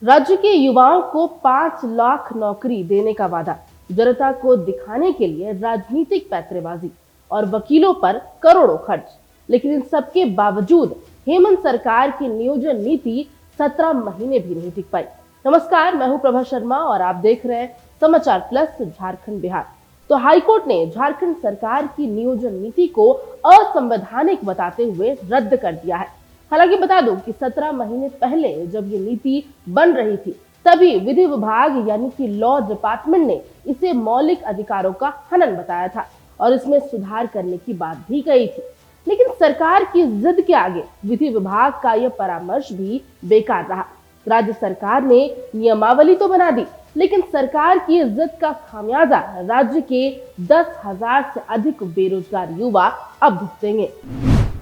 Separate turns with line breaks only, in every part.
राज्य के युवाओं को 5 लाख नौकरी देने का वादा, जनता को दिखाने के लिए राजनीतिक पैंतरेबाजी और वकीलों पर करोड़ों खर्च। लेकिन इन सबके बावजूद हेमंत सरकार की नियोजन नीति 17 महीने भी नहीं टिक पाई। नमस्कार, मैं हूं प्रभा शर्मा और आप देख रहे हैं समाचार प्लस झारखंड बिहार। तो हाईकोर्ट ने झारखंड सरकार की नियोजन नीति को असंवैधानिक बताते हुए रद्द कर दिया है। हालांकि बता दूं कि 17 महीने पहले जब ये नीति बन रही थी, तभी विधि विभाग यानी कि लॉ डिपार्टमेंट ने इसे मौलिक अधिकारों का हनन बताया था और इसमें सुधार करने की बात भी कही थी। लेकिन सरकार की जिद के आगे विधि विभाग का यह परामर्श भी बेकार रहा। राज्य सरकार ने नियमावली तो बना दी, लेकिन सरकार की जिद का खामियाजा राज्य के 10,000 से अधिक बेरोजगार युवा अब भुगतेंगे।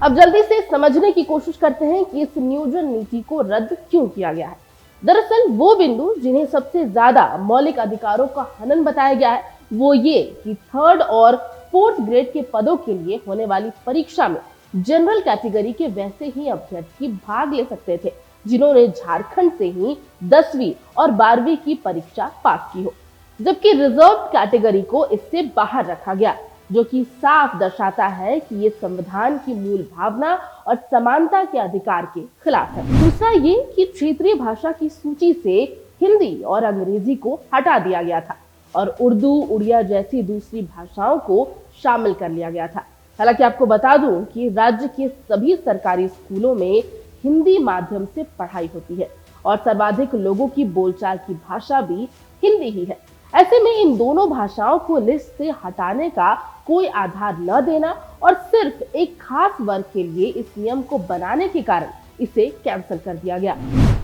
अब जल्दी से समझने की कोशिश करते हैं कि इस नियोजन नीति को रद्द क्यों किया गया है। दरअसल वो बिंदु जिन्हें सबसे ज्यादा मौलिक अधिकारों का हनन बताया गया है, वो ये कि 3rd और 4th ग्रेड के पदों के लिए होने वाली परीक्षा में जनरल कैटेगरी के वैसे ही अभ्यर्थी भाग ले सकते थे जिन्होंने झारखंड से ही 10वीं और 12वीं की परीक्षा पास की हो, जबकि रिजर्व कैटेगरी को इससे बाहर रखा गया, जो कि साफ दर्शाता है कि ये संविधान की मूल भावना और समानता के अधिकार के खिलाफ है। दूसरा ये कि क्षेत्रीय भाषा की सूची से हिंदी और अंग्रेजी को हटा दिया गया था और उर्दू, उड़िया जैसी दूसरी भाषाओं को शामिल कर लिया गया था। हालांकि आपको बता दूं कि राज्य के सभी सरकारी स्कूलों में हिंदी माध्यम से पढ़ाई होती है और सर्वाधिक लोगों की बोलचाल की भाषा भी हिंदी ही है। ऐसे में इन दोनों भाषाओं को लिस्ट से हटाने का कोई आधार न देना और सिर्फ एक खास वर्ग के लिए इस नियम को बनाने के कारण इसे कैंसिल कर दिया गया।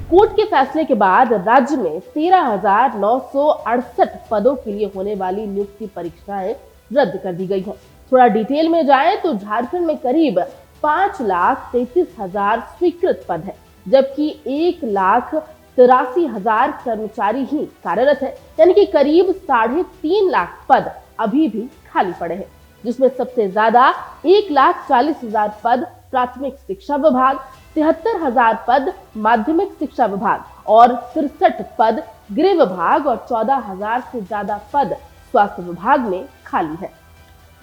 कोर्ट के फैसले के बाद राज्य में 13,968 पदों के लिए होने वाली नियुक्ति परीक्षाएं रद्द कर दी गई हैं। थोड़ा डिटेल में जाएं तो झारखंड में करीब 5,33,000 स्वीकृत पद है, जबकि 1,83,000 कर्मचारी ही कार्यरत है, यानी कि करीब 3.5 लाख पद अभी भी खाली पड़े हैं, जिसमें सबसे ज्यादा 1,40,000 पद प्राथमिक शिक्षा विभाग, 73,000 पद माध्यमिक शिक्षा विभाग और 63 पद गृह विभाग और 14,000 से ज्यादा पद स्वास्थ्य विभाग में खाली है।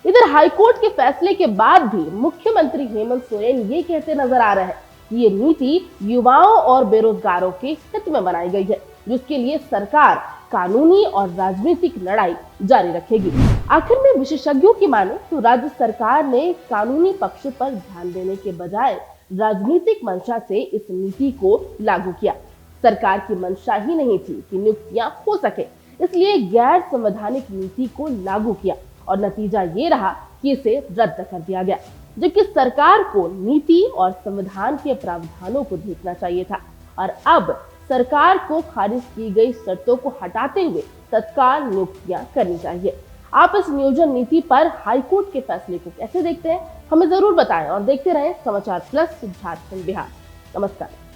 इधर हाईकोर्ट के फैसले के बाद भी मुख्यमंत्री हेमंत सोरेन ये कहते नजर आ रहे हैं कि ये नीति युवाओं और बेरोजगारों के हित में बनाई गई है, जिसके लिए सरकार कानूनी और राजनीतिक लड़ाई जारी रखेगी। आखिर में विशेषज्ञों की माने तो राज्य सरकार ने कानूनी पक्ष पर ध्यान देने के बजाय राजनीतिक मंशा से इस नीति को लागू किया। सरकार की मंशा ही नहीं थी कि नियुक्तियां हो सके, इसलिए गैर संवैधानिक नीति को लागू किया और नतीजा ये रहा कि इसे रद्द कर दिया गया, जबकि सरकार को नीति और संविधान के प्रावधानों को देखना चाहिए था और अब सरकार को खारिज की गई शर्तों को हटाते हुए तत्काल नियुक्तियां करनी चाहिए। आप इस नियोजन नीति पर हाईकोर्ट के फैसले को कैसे देखते हैं, हमें जरूर बताएं और देखते रहें समाचार प्लस झारखंड बिहार। नमस्कार।